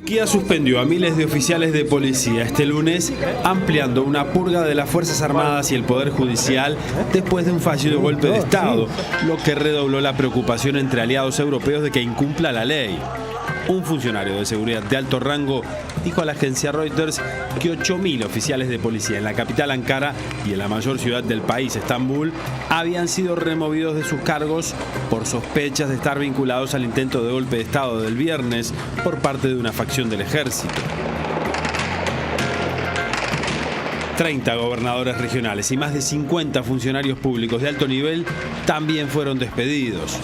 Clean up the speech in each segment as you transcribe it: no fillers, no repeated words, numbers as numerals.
Turquía suspendió a miles de oficiales de policía este lunes, ampliando una purga de las Fuerzas Armadas y el Poder Judicial después de un fallido golpe de Estado, lo que redobló la preocupación entre aliados europeos de que incumpla la ley. Un funcionario de seguridad de alto rango dijo a la agencia Reuters que 8.000 oficiales de policía en la capital Ankara y en la mayor ciudad del país, Estambul, habían sido removidos de sus cargos por sospechas de estar vinculados al intento de golpe de Estado del viernes por parte de una facción del ejército. 30 gobernadores regionales y más de 50 funcionarios públicos de alto nivel también fueron despedidos.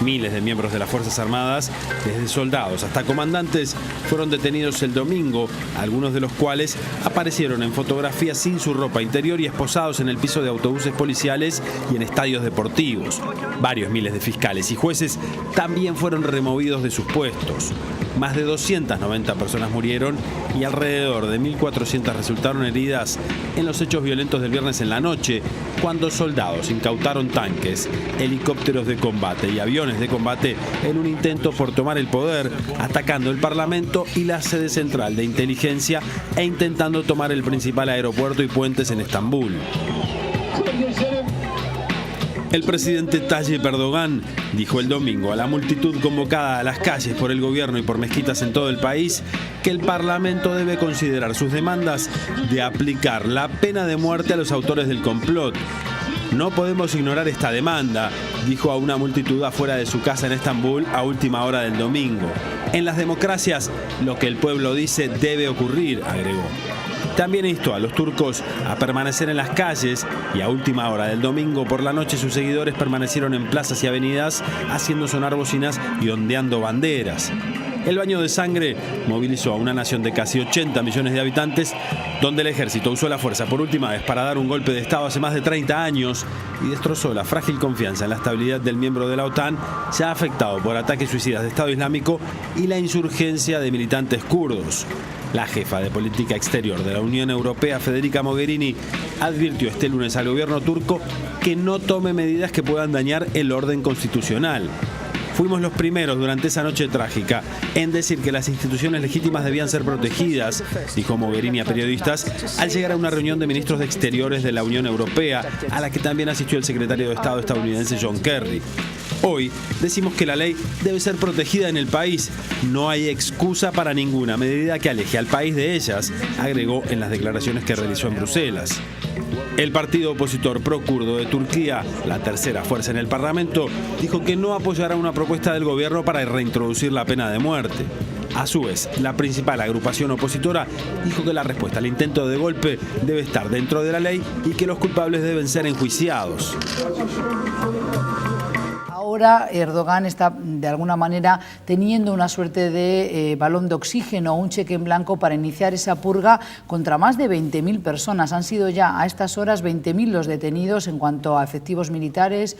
Miles de miembros de las Fuerzas Armadas, desde soldados hasta comandantes, fueron detenidos el domingo, algunos de los cuales aparecieron en fotografías sin su ropa interior y esposados en el piso de autobuses policiales y en estadios deportivos. Varios miles de fiscales y jueces también fueron removidos de sus puestos. Más de 290 personas murieron y alrededor de 1.400 resultaron heridas en los hechos violentos del viernes en la noche, cuando soldados incautaron tanques, helicópteros de combate y aviones de combate en un intento por tomar el poder, atacando el Parlamento y la sede central de inteligencia e intentando tomar el principal aeropuerto y puentes en Estambul. El presidente Tayyip Erdogan dijo el domingo a la multitud convocada a las calles por el gobierno y por mezquitas en todo el país que el Parlamento debe considerar sus demandas de aplicar la pena de muerte a los autores del complot. No podemos ignorar esta demanda, dijo a una multitud afuera de su casa en Estambul a última hora del domingo. En las democracias, lo que el pueblo dice debe ocurrir, agregó. También instó a los turcos a permanecer en las calles y a última hora del domingo por la noche sus seguidores permanecieron en plazas y avenidas haciendo sonar bocinas y ondeando banderas. El baño de sangre movilizó a una nación de casi 80 millones de habitantes, donde el ejército usó la fuerza por última vez para dar un golpe de Estado hace más de 30 años y destrozó la frágil confianza en la estabilidad del miembro de la OTAN, ya afectado por ataques suicidas de Estado Islámico y la insurgencia de militantes kurdos. La jefa de política exterior de la Unión Europea, Federica Mogherini, advirtió este lunes al gobierno turco que no tome medidas que puedan dañar el orden constitucional. Fuimos los primeros durante esa noche trágica en decir que las instituciones legítimas debían ser protegidas, dijo Mogherini a periodistas al llegar a una reunión de ministros de Exteriores de la Unión Europea, a la que también asistió el secretario de Estado estadounidense John Kerry. Hoy decimos que la ley debe ser protegida en el país. No hay excusa para ninguna medida que aleje al país de ellas, agregó en las declaraciones que realizó en Bruselas. El partido opositor pro-kurdo de Turquía, la tercera fuerza en el Parlamento, dijo que no apoyará una propuesta del gobierno para reintroducir la pena de muerte. A su vez, la principal agrupación opositora dijo que la respuesta al intento de golpe debe estar dentro de la ley y que los culpables deben ser enjuiciados. Ahora Erdogan está de alguna manera teniendo una suerte de balón de oxígeno, un cheque en blanco para iniciar esa purga contra más de 20.000 personas. Han sido ya a estas horas 20.000 los detenidos en cuanto a efectivos militares,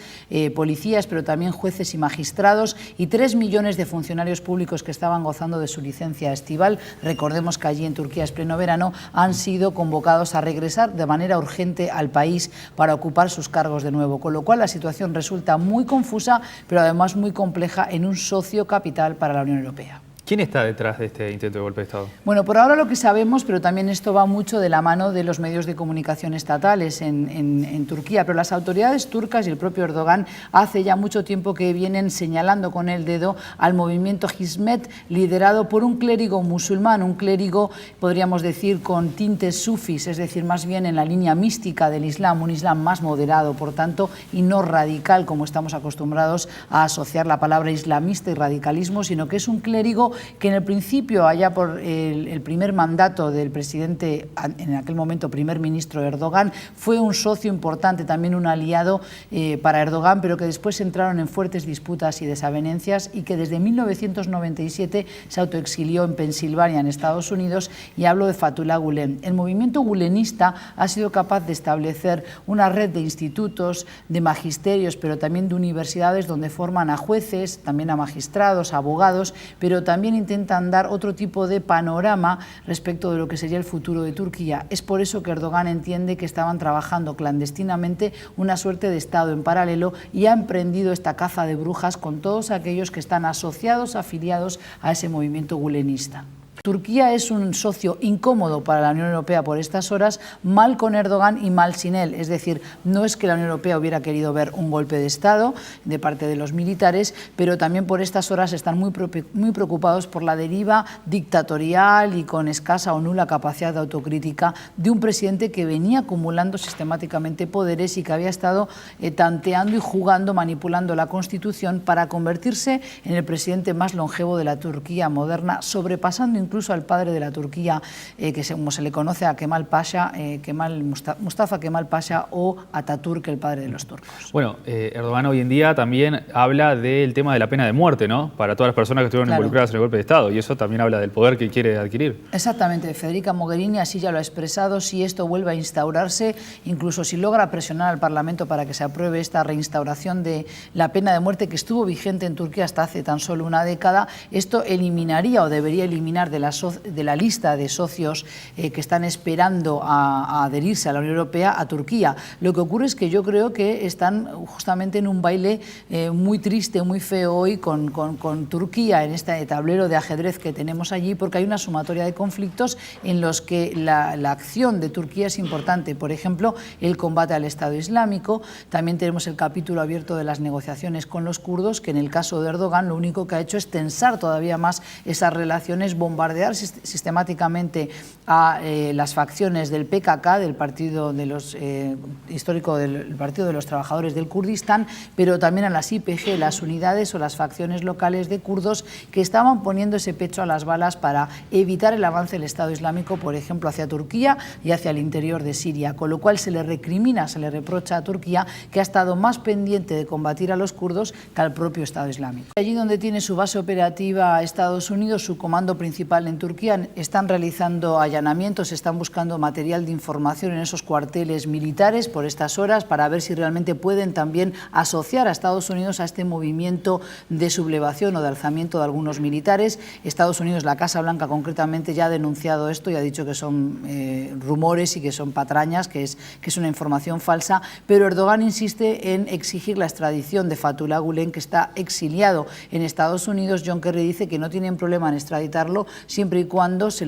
policías, pero también jueces y magistrados, y 3 millones de funcionarios públicos que estaban gozando de su licencia estival. Recordemos que allí en Turquía es pleno verano, han sido convocados a regresar de manera urgente al país para ocupar sus cargos de nuevo, con lo cual la situación resulta muy confusa, pero además muy compleja en un socio capital para la Unión Europea. ¿Quién está detrás de este intento de golpe de Estado? Bueno, por ahora lo que sabemos, pero también esto va mucho de la mano de los medios de comunicación estatales en Turquía, pero las autoridades turcas y el propio Erdogan hace ya mucho tiempo que vienen señalando con el dedo al movimiento Hizmet, liderado por un clérigo musulmán, un clérigo, podríamos decir, con tintes sufis, es decir, más bien en la línea mística del Islam, un Islam más moderado, por tanto, y no radical, como estamos acostumbrados a asociar la palabra islamista y radicalismo, sino que es un clérigo que en el principio, allá por el primer mandato del presidente, en aquel momento primer ministro Erdogan, fue un socio importante, también un aliado para Erdogan, pero que después entraron en fuertes disputas y desavenencias y que desde 1997 se autoexilió en Pensilvania, en Estados Unidos, y hablo de Fethullah Gülen. El movimiento gulenista ha sido capaz de establecer una red de institutos, de magisterios, pero también de universidades donde forman a jueces, también a magistrados, a abogados, pero también intentan dar otro tipo de panorama respecto de lo que sería el futuro de Turquía. Es por eso que Erdogan entiende que estaban trabajando clandestinamente una suerte de Estado en paralelo y ha emprendido esta caza de brujas con todos aquellos que están asociados, afiliados a ese movimiento gulenista. Turquía es un socio incómodo para la Unión Europea por estas horas, mal con Erdogan y mal sin él. Es decir, no es que la Unión Europea hubiera querido ver un golpe de Estado de parte de los militares, pero también por estas horas están muy preocupados por la deriva dictatorial y con escasa o nula capacidad de autocrítica de un presidente que venía acumulando sistemáticamente poderes y que había estado tanteando y jugando, manipulando la Constitución para convertirse en el presidente más longevo de la Turquía moderna, sobrepasando incluso al padre de la Turquía, como se le conoce a Kemal Pasha, Mustafa Kemal Pasha, o Atatürk, el padre de los turcos. Bueno, Erdogan hoy en día también habla del tema de la pena de muerte, ¿no? Para todas las personas que estuvieron involucradas en el golpe de Estado, y eso también habla del poder que quiere adquirir. Exactamente, Federica Mogherini así ya lo ha expresado. Si esto vuelve a instaurarse, incluso si logra presionar al Parlamento para que se apruebe esta reinstauración de la pena de muerte que estuvo vigente en Turquía hasta hace tan solo una década, esto eliminaría o debería eliminar de la lista de socios que están esperando a adherirse a la Unión Europea a Turquía. Lo que ocurre es que yo creo que están justamente en un baile muy triste, muy feo hoy con Turquía en este tablero de ajedrez que tenemos allí, porque hay una sumatoria de conflictos en los que la acción de Turquía es importante. Por ejemplo, el combate al Estado Islámico. También tenemos el capítulo abierto de las negociaciones con los kurdos, que en el caso de Erdogan lo único que ha hecho es tensar todavía más esas relaciones, bombardear sistemáticamente a las facciones del PKK, del partido de los histórico del Partido de los Trabajadores del Kurdistán, pero también a las YPG, las unidades o las facciones locales de kurdos que estaban poniendo ese pecho a las balas para evitar el avance del Estado Islámico, por ejemplo, hacia Turquía y hacia el interior de Siria, con lo cual se le recrimina, se le reprocha a Turquía que ha estado más pendiente de combatir a los kurdos que al propio Estado Islámico. Allí donde tiene su base operativa Estados Unidos, su comando principal en Turquía, están realizando allanamientos, están buscando material de información en esos cuarteles militares por estas horas para ver si realmente pueden también asociar a Estados Unidos a este movimiento de sublevación o de alzamiento de algunos militares. Estados Unidos, la Casa Blanca concretamente, ya ha denunciado esto y ha dicho que son rumores y que son patrañas, que es una información falsa, pero Erdogan insiste en exigir la extradición de Fethullah Gülen, que está exiliado en Estados Unidos. John Kerry dice que no tienen problema en extraditarlo siempre y cuando se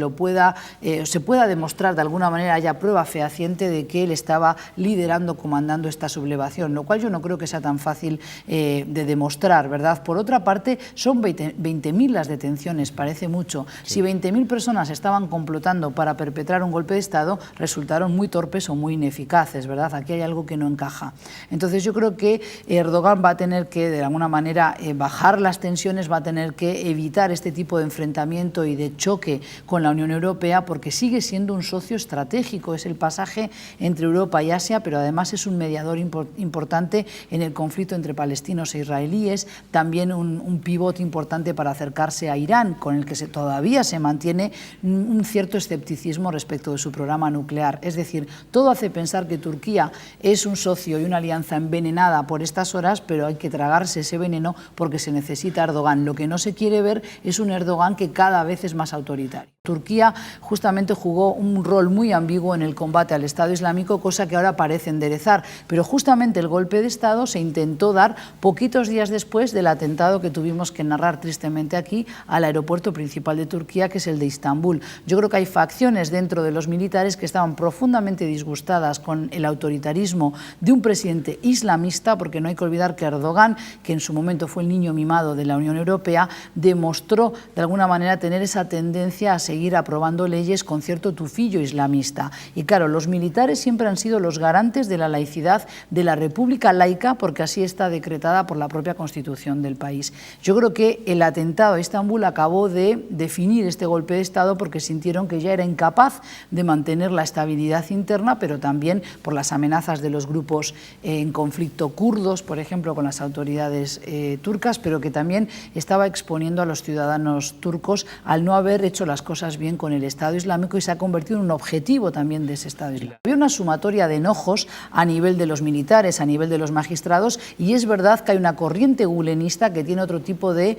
pueda demostrar de alguna manera, haya prueba fehaciente de que él estaba liderando, comandando esta sublevación, lo cual yo no creo que sea tan fácil de demostrar, ¿verdad? Por otra parte, son 20.000 las detenciones, parece mucho. Sí. Si 20.000 personas estaban complotando para perpetrar un golpe de Estado, resultaron muy torpes o muy ineficaces, ¿verdad? Aquí hay algo que no encaja. Entonces yo creo que Erdogan va a tener que, de alguna manera, bajar las tensiones, va a tener que evitar este tipo de enfrentamiento y de choque con la Unión Europea, porque sigue siendo un socio estratégico, es el pasaje entre Europa y Asia, pero además es un mediador importante en el conflicto entre palestinos e israelíes, también un pivote importante para acercarse a Irán, con el que todavía se mantiene un cierto escepticismo respecto de su programa nuclear. Es decir, todo hace pensar que Turquía es un socio y una alianza envenenada por estas horas, pero hay que tragarse ese veneno porque se necesita Erdogan. Lo que no se quiere ver es un Erdogan que cada vez es más autoritario. Turquía justamente jugó un rol muy ambiguo en el combate al Estado Islámico, cosa que ahora parece enderezar, pero justamente el golpe de Estado se intentó dar poquitos días después del atentado que tuvimos que narrar tristemente aquí al aeropuerto principal de Turquía, que es el de Estambul. Yo creo que hay facciones dentro de los militares que estaban profundamente disgustadas con el autoritarismo de un presidente islamista, porque no hay que olvidar que Erdogan, que en su momento fue el niño mimado de la Unión Europea, demostró de alguna manera tener esa tendencia a seguir aprobando leyes con cierto tufillo islamista. Y claro, los militares siempre han sido los garantes de la laicidad de la República laica, porque así está decretada por la propia Constitución del país. Yo creo que el atentado a Estambul acabó de definir este golpe de Estado porque sintieron que ya era incapaz de mantener la estabilidad interna, pero también por las amenazas de los grupos en conflicto kurdos, por ejemplo, con las autoridades turcas, pero que también estaba exponiendo a los ciudadanos turcos al no haber hecho las cosas bien con el Estado Islámico, y se ha convertido en un objetivo también de ese Estado Islámico. Había una sumatoria de enojos a nivel de los militares, a nivel de los magistrados, y es verdad que hay una corriente gulenista que tiene otro tipo de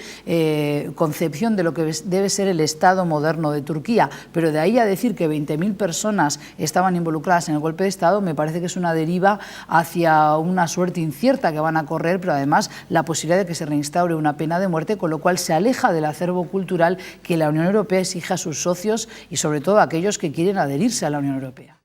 concepción de lo que debe ser el Estado moderno de Turquía, pero de ahí a decir que 20.000 personas estaban involucradas en el golpe de Estado, me parece que es una deriva hacia una suerte incierta que van a correr, pero además la posibilidad de que se reinstaure una pena de muerte, con lo cual se aleja del acervo cultural que la Unión Unión Europea exige a sus socios y sobre todo a aquellos que quieren adherirse a la Unión Europea.